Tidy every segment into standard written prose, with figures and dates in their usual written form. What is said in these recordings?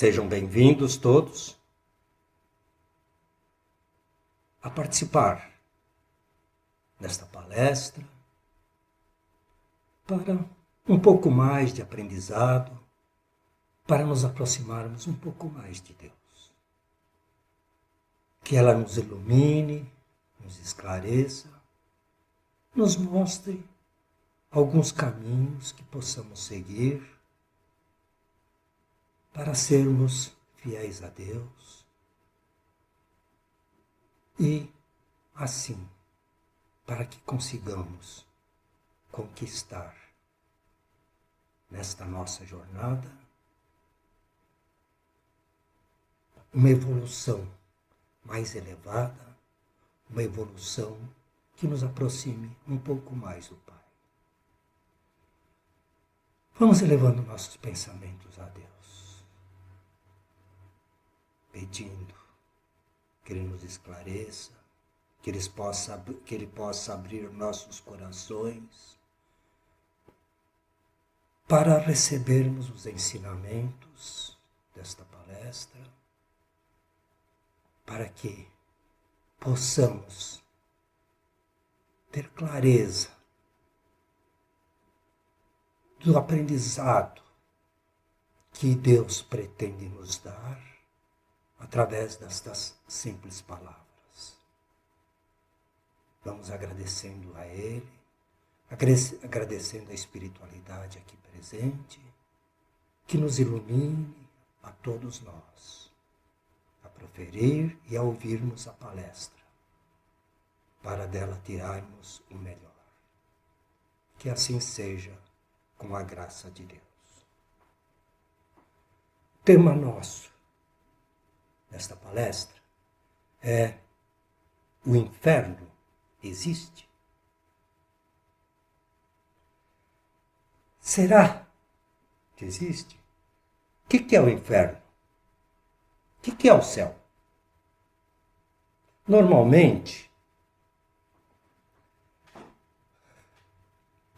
Sejam bem-vindos todos a participar desta palestra para um pouco mais de aprendizado, para nos aproximarmos um pouco mais de Deus. Que ela nos ilumine, nos esclareça, nos mostre alguns caminhos que possamos seguir para sermos fiéis a Deus e, assim, para que consigamos conquistar nesta nossa jornada uma evolução mais elevada, uma evolução que nos aproxime um pouco mais do Pai. Vamos elevando nossos pensamentos a Deus, pedindo que Ele nos esclareça, que Ele possa abrir nossos corações para recebermos os ensinamentos desta palestra, para que possamos ter clareza do aprendizado que Deus pretende nos dar através destas simples palavras. Vamos agradecendo a Ele, agradecendo a espiritualidade aqui presente, que nos ilumine a todos nós, a proferir e a ouvirmos a palestra, para dela tirarmos o melhor. Que assim seja, com a graça de Deus. O tema nosso desta palestra é: o inferno existe? Será que existe? O que é o inferno? O que é o céu? Normalmente,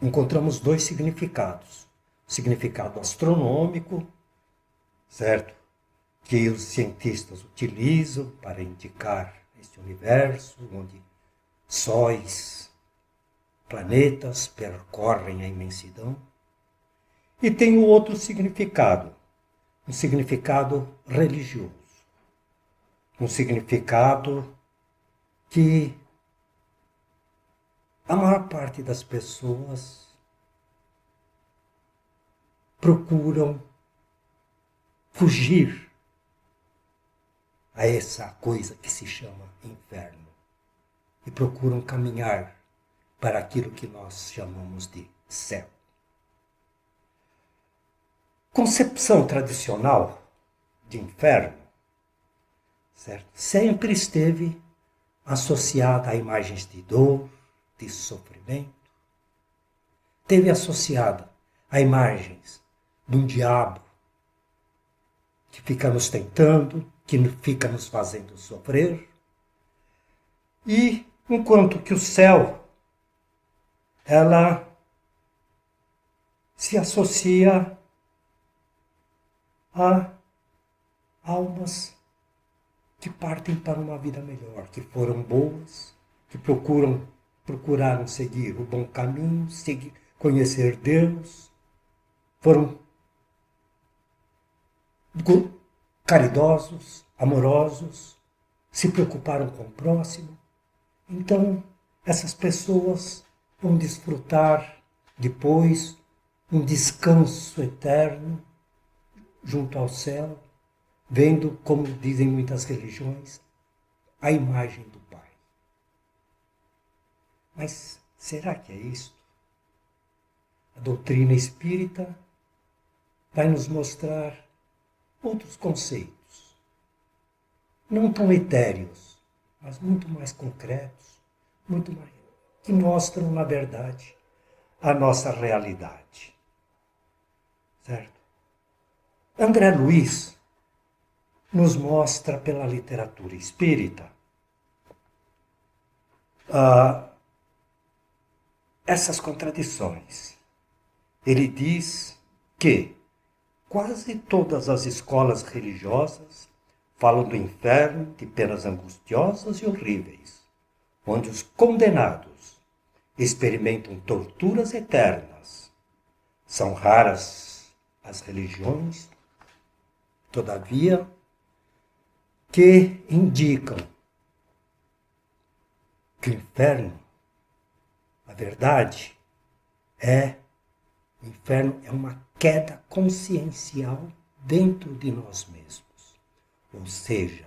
encontramos dois significados. O significado astronômico, certo? Que os cientistas utilizam para indicar este universo, onde sóis, planetas percorrem a imensidão. E tem o outro significado, um significado religioso. Um significado que a maior parte das pessoas procuram fugir a essa coisa que se chama inferno e procuram caminhar para aquilo que nós chamamos de céu. Concepção tradicional de inferno, certo? Sempre esteve associada a imagens de dor, de sofrimento, esteve associada a imagens de um diabo que fica nos tentando, que fica nos fazendo sofrer. E enquanto que o céu, ela se associa a almas que partem para uma vida melhor, que foram boas, que procuraram seguir o bom caminho, conhecer Deus, foram caridosos, amorosos, se preocuparam com o próximo. Então, essas pessoas vão desfrutar depois um descanso eterno junto ao céu, vendo, como dizem muitas religiões, a imagem do Pai. Mas será que é isto? A doutrina espírita vai nos mostrar outros conceitos, não tão etéreos, mas muito mais concretos, muito mais, que mostram, na verdade, a nossa realidade. Certo? André Luiz nos mostra pela literatura espírita essas contradições. Ele diz que quase todas as escolas religiosas falam do inferno, de penas angustiosas e horríveis, onde os condenados experimentam torturas eternas. São raras as religiões, todavia, que indicam que o inferno, a verdade, o inferno é uma queda consciencial dentro de nós mesmos. Ou seja,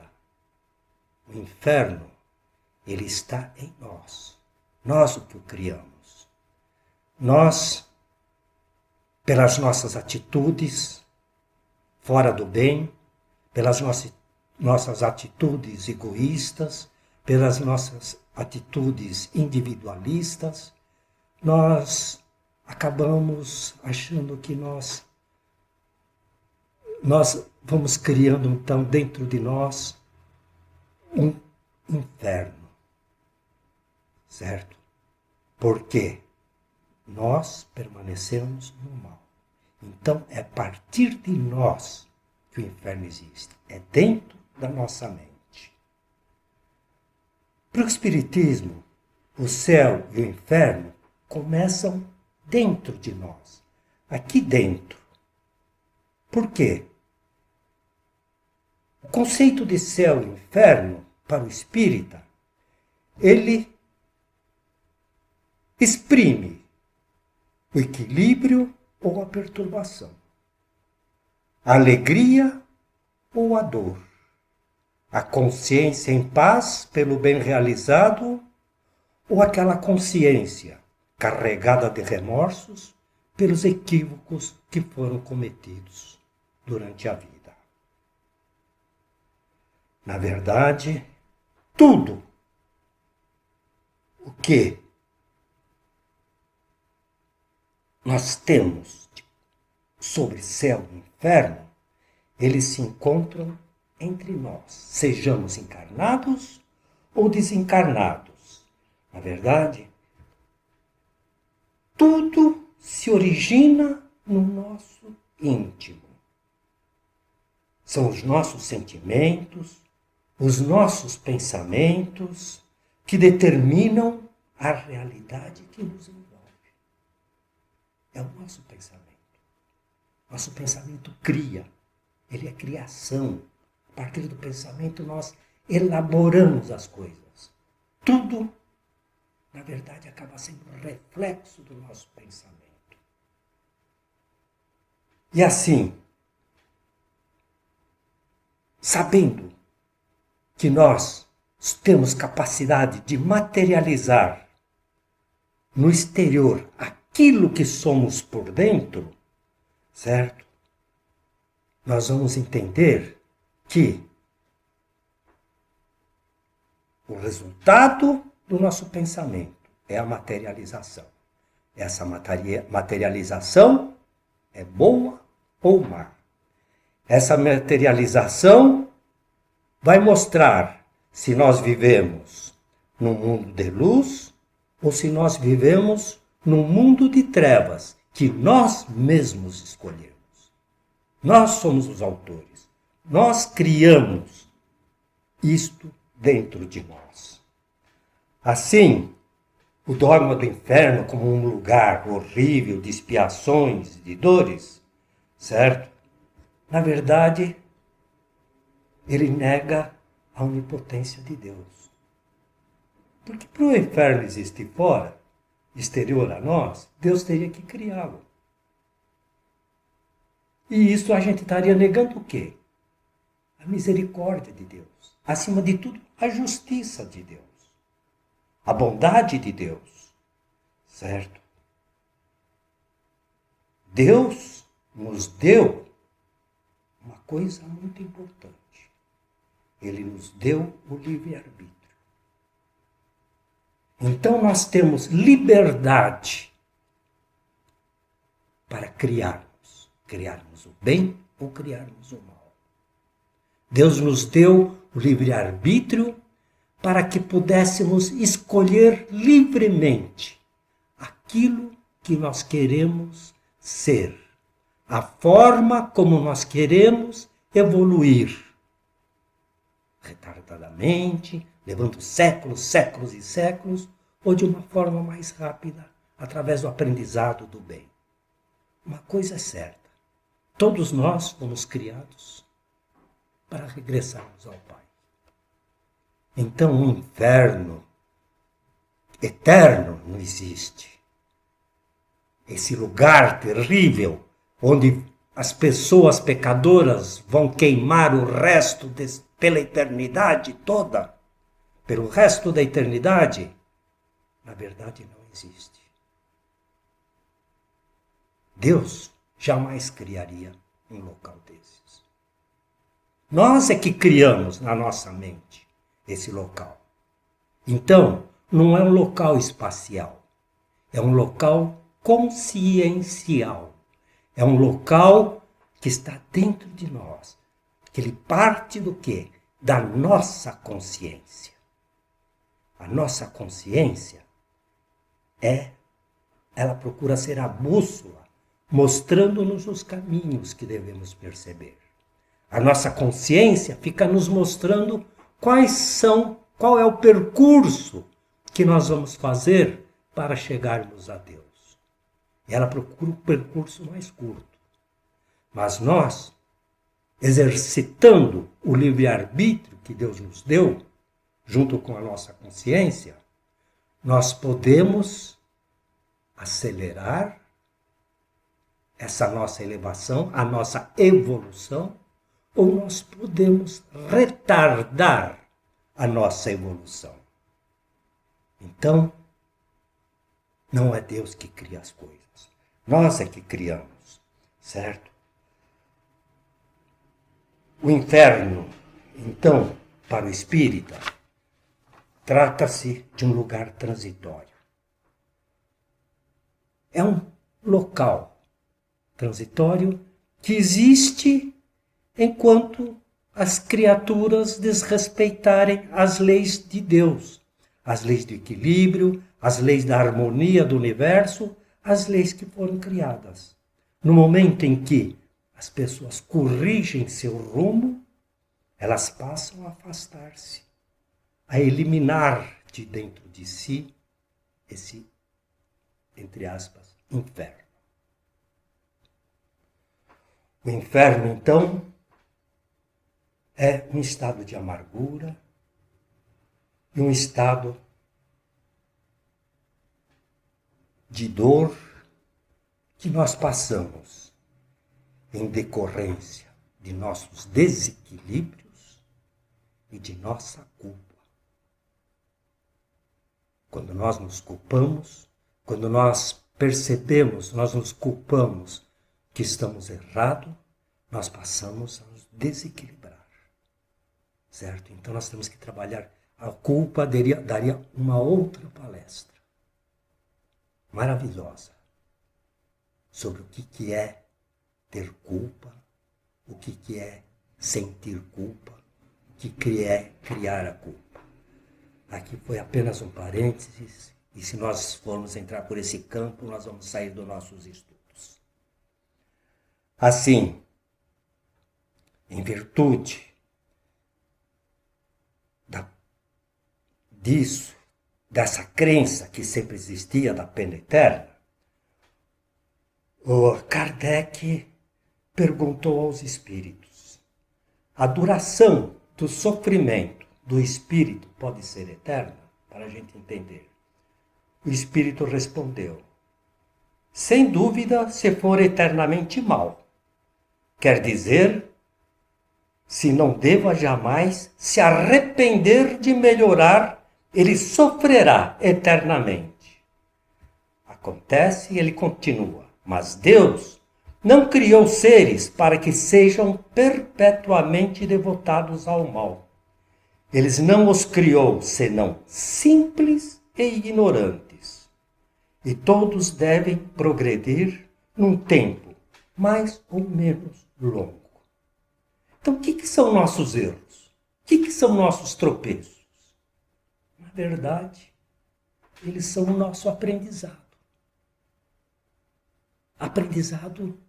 o inferno, ele está em nós. Nós o que o criamos. Nós, pelas nossas atitudes fora do bem, pelas nossas atitudes egoístas, pelas nossas atitudes individualistas, nós acabamos achando que nós vamos criando então dentro de nós um inferno, certo? Porque nós permanecemos no mal. Então é a partir de nós que o inferno existe, é dentro da nossa mente. Para o Espiritismo, o céu e o inferno começam dentro de nós, aqui dentro. Por quê? O conceito de céu e inferno, para o espírita, ele exprime o equilíbrio ou a perturbação, a alegria ou a dor, a consciência em paz pelo bem realizado ou aquela consciência carregada de remorsos pelos equívocos que foram cometidos durante a vida. Na verdade, tudo o que nós temos sobre céu e inferno, eles se encontram entre nós, sejamos encarnados ou desencarnados. Na verdade, tudo se origina no nosso íntimo. São os nossos sentimentos, os nossos pensamentos que determinam a realidade que nos envolve. É o nosso pensamento. Nosso pensamento cria, ele é criação. A partir do pensamento nós elaboramos as coisas. Tudo, na verdade, acaba sendo um reflexo do nosso pensamento. E assim, sabendo que nós temos capacidade de materializar no exterior aquilo que somos por dentro, certo? Nós vamos entender que o resultado do nosso pensamento é a materialização. Essa materialização é boa ou má. Essa materialização vai mostrar se nós vivemos num mundo de luz ou se nós vivemos num mundo de trevas que nós mesmos escolhemos. Nós somos os autores. Nós criamos isto dentro de nós. Assim, o dogma do inferno como um lugar horrível de expiações, de dores, certo? Na verdade, ele nega a onipotência de Deus. Porque para o inferno existir fora, exterior a nós, Deus teria que criá-lo. E isso a gente estaria negando o quê? A misericórdia de Deus. Acima de tudo, a justiça de Deus. A bondade de Deus. Certo? Deus nos deu uma coisa muito importante. Ele nos deu o livre-arbítrio. Então nós temos liberdade para criarmos o bem ou criarmos o mal. Deus nos deu o livre-arbítrio para que pudéssemos escolher livremente aquilo que nós queremos ser, a forma como nós queremos evoluir. Retardadamente, levando séculos, séculos e séculos, ou de uma forma mais rápida, através do aprendizado do bem. Uma coisa é certa, todos nós fomos criados para regressarmos ao Pai. Então o inferno eterno não existe. Esse lugar terrível, onde as pessoas pecadoras vão queimar o resto pela eternidade toda, pelo resto da eternidade, na verdade não existe. Deus jamais criaria um local desses. Nós é que criamos na nossa mente esse local. Então, não é um local espacial, é um local consciencial. É um local que está dentro de nós, que ele parte do quê? Da nossa consciência. A nossa consciência ela procura ser a bússola, mostrando-nos os caminhos que devemos perceber. A nossa consciência fica nos mostrando qual é o percurso que nós vamos fazer para chegarmos a Deus. E ela procura o percurso mais curto. Mas nós, exercitando o livre-arbítrio que Deus nos deu, junto com a nossa consciência, nós podemos acelerar essa nossa elevação, a nossa evolução, ou nós podemos retardar a nossa evolução. Então, não é Deus que cria as coisas. Nós é que criamos, certo? O inferno, então, para o espírita, trata-se de um lugar transitório. É um local transitório que existe enquanto as criaturas desrespeitarem as leis de Deus, as leis do equilíbrio, as leis da harmonia do universo, as leis que foram criadas. No momento em que as pessoas corrigem seu rumo, elas passam a afastar-se, a eliminar de dentro de si esse, entre aspas, inferno. O inferno, então, é um estado de amargura e um estado de dor que nós passamos em decorrência de nossos desequilíbrios e de nossa culpa. Quando nós nos culpamos, quando nós percebemos, nós nos culpamos que estamos errados, nós passamos a nos desequilibrar, certo? Então nós temos que trabalhar. A culpa daria uma outra palestra maravilhosa sobre o que é ter culpa, o que é sentir culpa, o que é criar a culpa. Aqui foi apenas um parênteses, e se nós formos entrar por esse campo, nós vamos sair dos nossos estudos. Assim, em virtude disso, dessa crença que sempre existia da pena eterna, o Kardec perguntou aos espíritos: a duração do sofrimento do espírito pode ser eterna? Para a gente entender. O espírito respondeu: sem dúvida, se for eternamente mal. Quer dizer, se não deva jamais se arrepender de melhorar, ele sofrerá eternamente. Acontece e ele continua: mas Deus não criou seres para que sejam perpetuamente devotados ao mal. Eles não os criou senão simples e ignorantes. E todos devem progredir num tempo mais ou menos longo. Então, o que são nossos erros? O que são nossos tropeços? Na verdade, eles são o nosso aprendizado. Aprendizado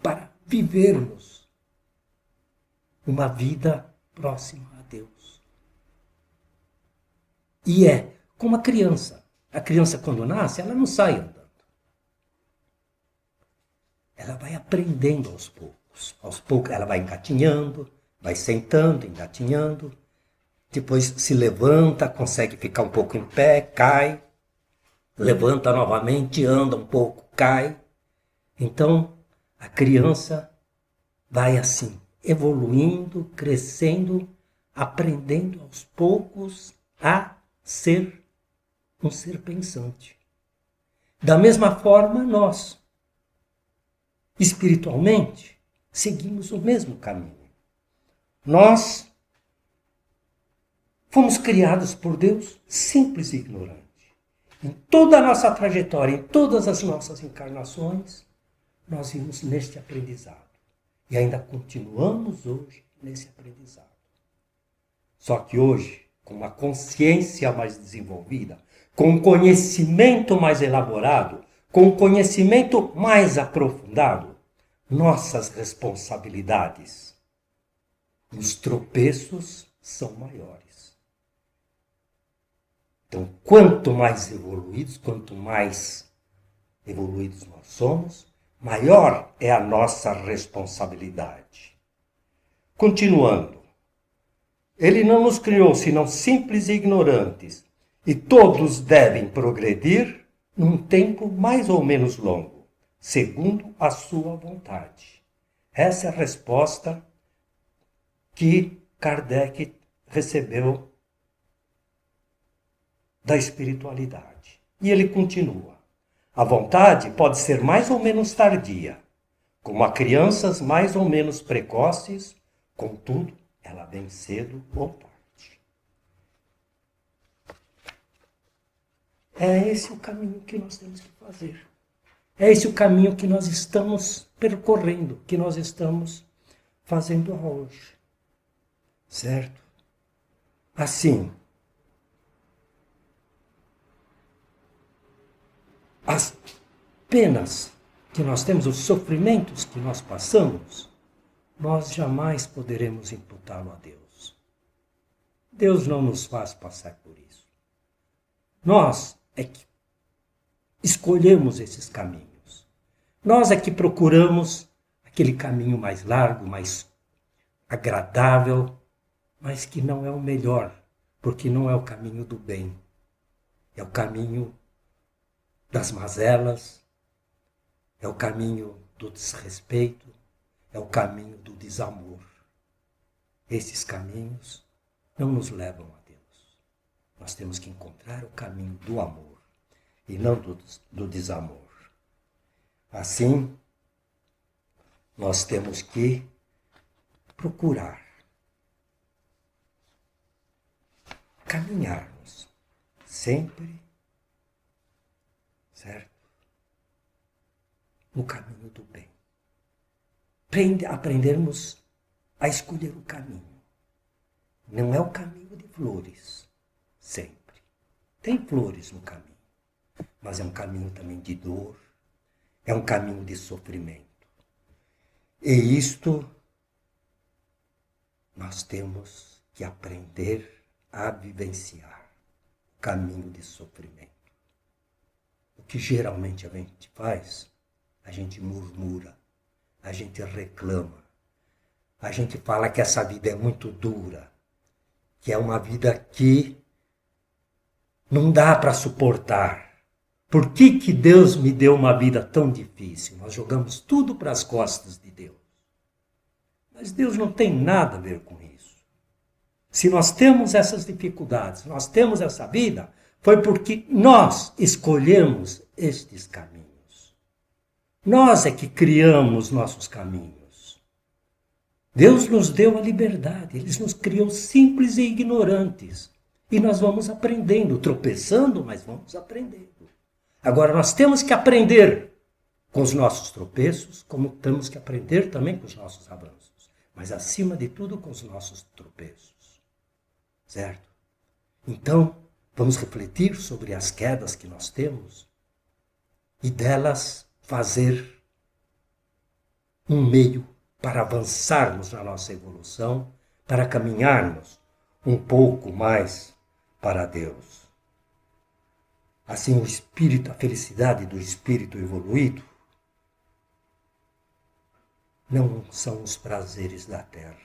para vivermos uma vida próxima a Deus. E é como a criança. A criança, quando nasce, ela não sai andando. Ela vai aprendendo aos poucos. Aos poucos ela vai engatinhando, vai sentando, engatinhando. Depois se levanta, consegue ficar um pouco em pé, cai. Levanta novamente, anda um pouco, cai. Então, a criança vai assim, evoluindo, crescendo, aprendendo aos poucos a ser um ser pensante. Da mesma forma, nós, espiritualmente, seguimos o mesmo caminho. Nós fomos criados por Deus simples e ignorantes. Em toda a nossa trajetória, em todas as nossas encarnações, nós vimos neste aprendizado. E ainda continuamos hoje nesse aprendizado. Só que hoje, com uma consciência mais desenvolvida, com um conhecimento mais elaborado, com um conhecimento mais aprofundado, nossas responsabilidades e os tropeços são maiores. Então, quanto mais evoluídos nós somos, maior é a nossa responsabilidade. Continuando, ele não nos criou senão simples e ignorantes, e todos devem progredir num tempo mais ou menos longo, segundo a sua vontade. Essa é a resposta que Kardec recebeu da espiritualidade. E ele continua. A vontade pode ser mais ou menos tardia, como a crianças mais ou menos precoces, contudo, ela vem cedo ou tarde. É esse o caminho que nós temos que fazer. É esse o caminho que nós estamos percorrendo, que nós estamos fazendo hoje. Certo? Assim, as penas que nós temos, os sofrimentos que nós passamos, nós jamais poderemos imputá-lo a Deus. Deus não nos faz passar por isso. Nós é que escolhemos esses caminhos. Nós é que procuramos aquele caminho mais largo, mais agradável, mas que não é o melhor, porque não é o caminho do bem. É o caminho das mazelas, é o caminho do desrespeito, é o caminho do desamor. Esses caminhos não nos levam a Deus. Nós temos que encontrar o caminho do amor e não do desamor. Assim, nós temos que procurar caminharmos sempre, certo? No caminho do bem. Aprendermos a escolher o caminho. Não é o caminho de flores, sempre. Tem flores no caminho, mas é um caminho também de dor, é um caminho de sofrimento. E isto nós temos que aprender a vivenciar o caminho de sofrimento. O que geralmente a gente faz, a gente murmura, a gente reclama, a gente fala que essa vida é muito dura, que é uma vida que não dá para suportar. Por que Deus me deu uma vida tão difícil? Nós jogamos tudo para as costas de Deus. Mas Deus não tem nada a ver com isso. Se nós temos essas dificuldades, nós temos essa vida, foi porque nós escolhemos estes caminhos. Nós é que criamos nossos caminhos. Deus nos deu a liberdade, Ele nos criou simples e ignorantes. E nós vamos aprendendo, tropeçando, mas vamos aprendendo. Agora, nós temos que aprender com os nossos tropeços, como temos que aprender também com os nossos avanços. Mas, acima de tudo, com os nossos tropeços. Certo? Então, vamos refletir sobre as quedas que nós temos e delas fazer um meio para avançarmos na nossa evolução, para caminharmos um pouco mais para Deus. Assim, o espírito, a felicidade do espírito evoluído não são os prazeres da terra,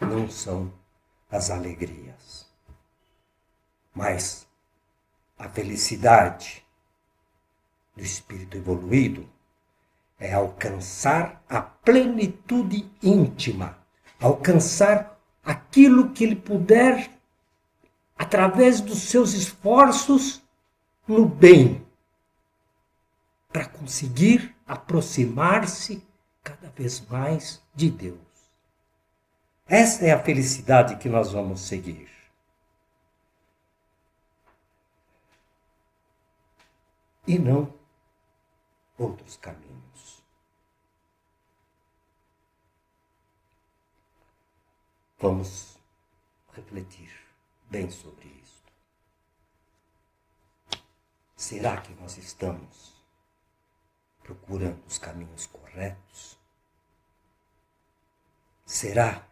não são as alegrias, mas a felicidade do espírito evoluído é alcançar a plenitude íntima, alcançar aquilo que ele puder através dos seus esforços no bem, para conseguir aproximar-se cada vez mais de Deus. Esta é a felicidade que nós vamos seguir. E não outros caminhos. Vamos refletir bem sobre isso. Será que nós estamos procurando os caminhos corretos? Será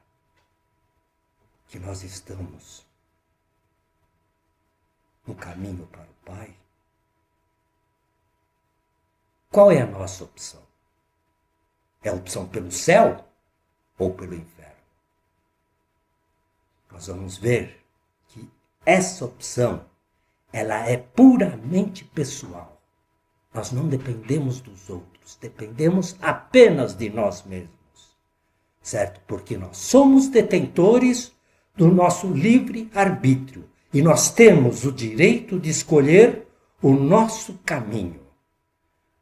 que nós estamos no caminho para o Pai? Qual é a nossa opção? É a opção pelo céu ou pelo inferno? Nós vamos ver que essa opção, ela é puramente pessoal. Nós não dependemos dos outros, dependemos apenas de nós mesmos, certo? Porque nós somos detentores do nosso livre arbítrio e nós temos o direito de escolher o nosso caminho.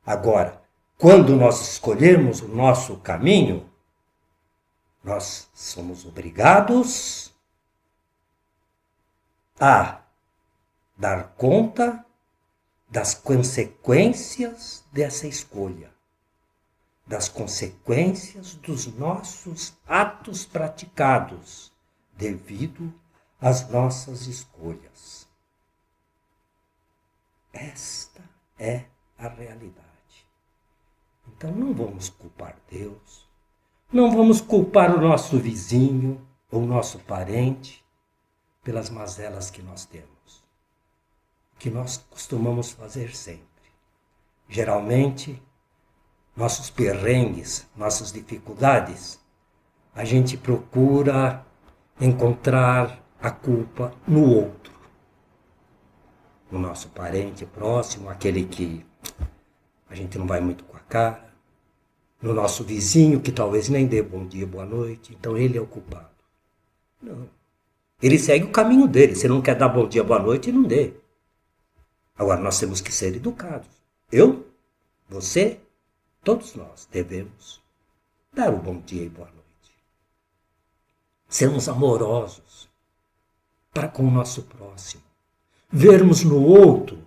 Agora, quando nós escolhermos o nosso caminho, nós somos obrigados a dar conta das consequências dessa escolha, das consequências dos nossos atos praticados devido às nossas escolhas. Esta é a realidade. Então não vamos culpar Deus, não vamos culpar o nosso vizinho ou o nosso parente pelas mazelas que nós temos. O que nós costumamos fazer sempre. Geralmente, nossos perrengues, nossas dificuldades, a gente procura encontrar a culpa no outro. No nosso parente próximo, aquele que a gente não vai muito com a cara. No nosso vizinho, que talvez nem dê bom dia, boa noite. Então ele é o culpado. Não. Ele segue o caminho dele. Se não quer dar bom dia, boa noite, não dê. Agora, nós temos que ser educados. Eu, você, todos nós devemos dar o bom dia e boa noite. Sermos amorosos para com o nosso próximo. Vermos no outro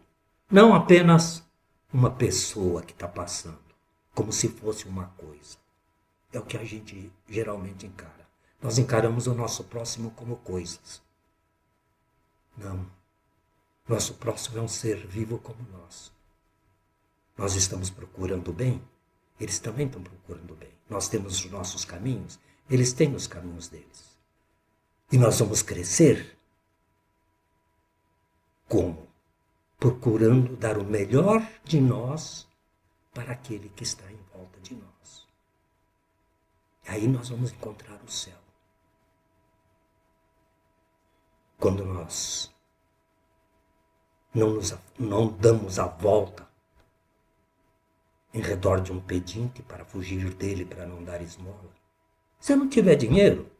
não apenas uma pessoa que está passando, como se fosse uma coisa. É o que a gente geralmente encara. Nós encaramos o nosso próximo como coisas. Não. Nosso próximo é um ser vivo como nós. Nós estamos procurando o bem, eles também estão procurando o bem. Nós temos os nossos caminhos, eles têm os caminhos deles. E nós vamos crescer como? Procurando dar o melhor de nós para aquele que está em volta de nós. Aí nós vamos encontrar o céu. Quando nós não damos a volta em redor de um pedinte para fugir dele, para não dar esmola. Se eu não tiver dinheiro,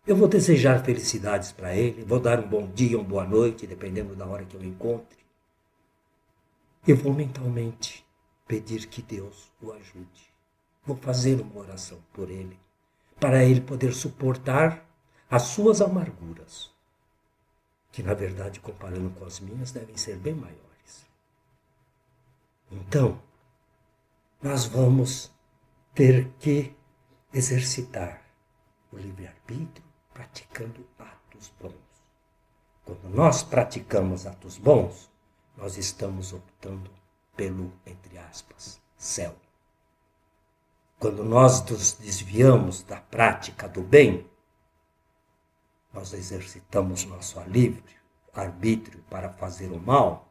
eu vou desejar felicidades para ele, vou dar um bom dia, uma boa noite, dependendo da hora que eu encontre. Eu vou mentalmente pedir que Deus o ajude. Vou fazer uma oração por ele, para ele poder suportar as suas amarguras, que na verdade, comparando com as minhas, devem ser bem maiores. Então, nós vamos ter que exercitar o livre-arbítrio praticando atos bons. Quando nós praticamos atos bons, nós estamos optando pelo, entre aspas, céu. quando nós nos desviamos da prática do bem, nós exercitamos nosso arbítrio para fazer o mal,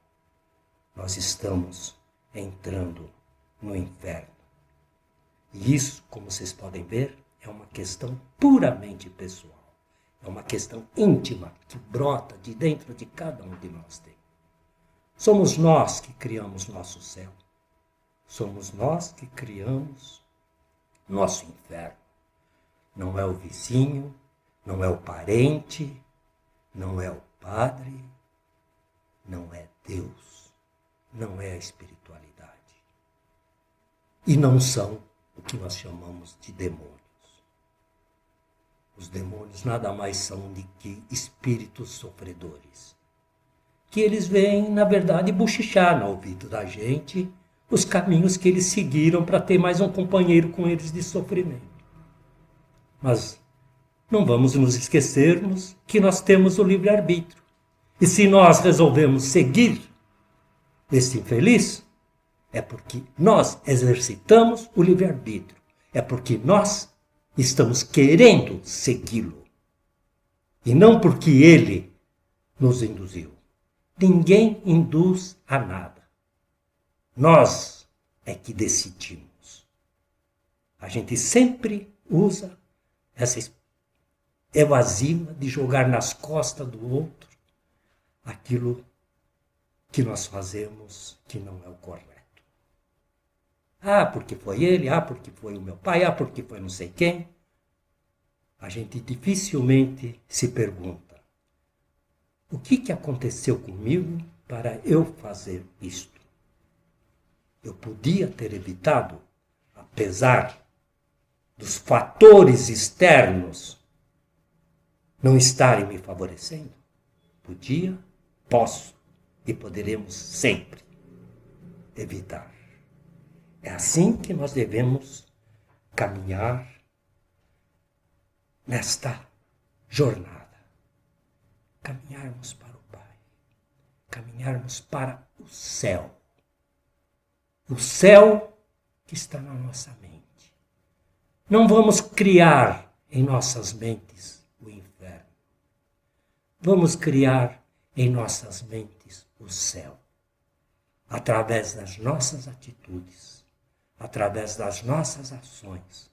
nós estamos entrando no inferno. E isso, como vocês podem ver, é uma questão puramente pessoal. É uma questão íntima que brota de dentro de cada um de nós. Somos nós que criamos nosso céu. Somos nós que criamos nosso inferno. Não é o vizinho, não é o parente, não é o padre, não é Deus, não é a espiritualidade. E não são o que nós chamamos de demônios. Os demônios nada mais são do que espíritos sofredores, que eles vêm, na verdade, bochichar no ouvido da gente os caminhos que eles seguiram para ter mais um companheiro com eles de sofrimento. Mas não vamos nos esquecermos que nós temos o livre-arbítrio. E se nós resolvemos seguir esse infeliz, é porque nós exercitamos o livre-arbítrio. É porque nós estamos querendo segui-lo. E não porque ele nos induziu. Ninguém induz a nada. Nós é que decidimos. A gente sempre usa essa evasiva de jogar nas costas do outro aquilo que nós fazemos que não é o correto. Ah, porque foi ele, ah, porque foi o meu pai, ah, porque foi não sei quem. A gente dificilmente se pergunta: o que aconteceu comigo para eu fazer isto? Eu podia ter evitado, apesar dos fatores externos não estarem me favorecendo? Podia, posso e poderemos sempre evitar. É assim que nós devemos caminhar nesta jornada. Caminharmos para o Pai. Caminharmos para o céu. O céu que está na nossa mente. Não vamos criar em nossas mentes o inferno. Vamos criar em nossas mentes o céu. Através das nossas atitudes. Através das nossas ações,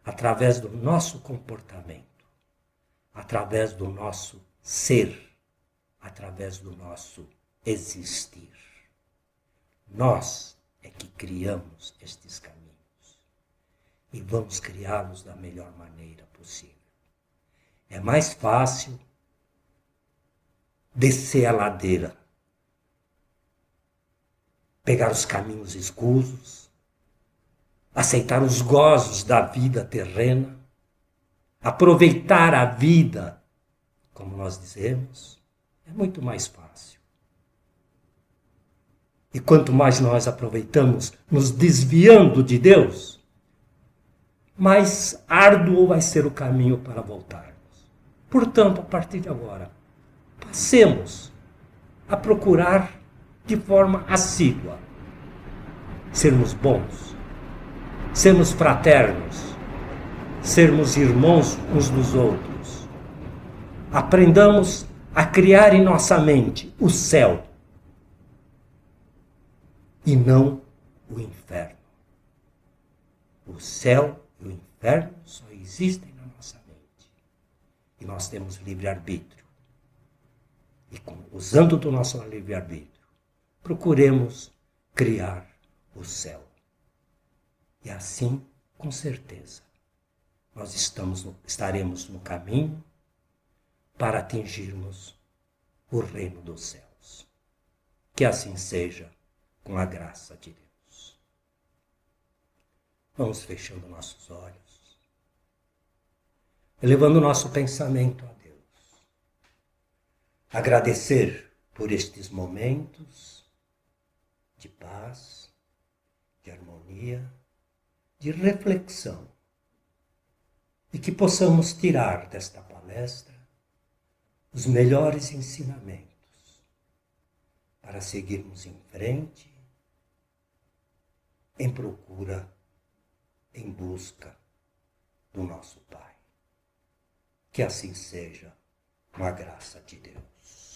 através do nosso comportamento, através do nosso ser, através do nosso existir. Nós é que criamos estes caminhos e vamos criá-los da melhor maneira possível. É mais fácil descer a ladeira, pegar os caminhos escusos, aceitar os gozos da vida terrena, aproveitar a vida, como nós dizemos, é muito mais fácil. E quanto mais nós aproveitamos nos desviando de Deus, mais árduo vai ser o caminho para voltarmos. Portanto, a partir de agora, passemos a procurar de forma assídua sermos bons, sermos fraternos, sermos irmãos uns dos outros. Aprendamos a criar em nossa mente o céu e não o inferno. O céu e o inferno só existem na nossa mente. E nós temos livre-arbítrio. E usando do nosso livre-arbítrio, procuremos criar o céu. E assim, com certeza, nós estaremos no caminho para atingirmos o reino dos céus. Que assim seja, com a graça de Deus. Vamos fechando nossos olhos, elevando nosso pensamento a Deus. Agradecer por estes momentos de paz, de harmonia, de reflexão, e que possamos tirar desta palestra os melhores ensinamentos para seguirmos em frente em procura em busca do nosso Pai. Que assim seja, com a graça de Deus.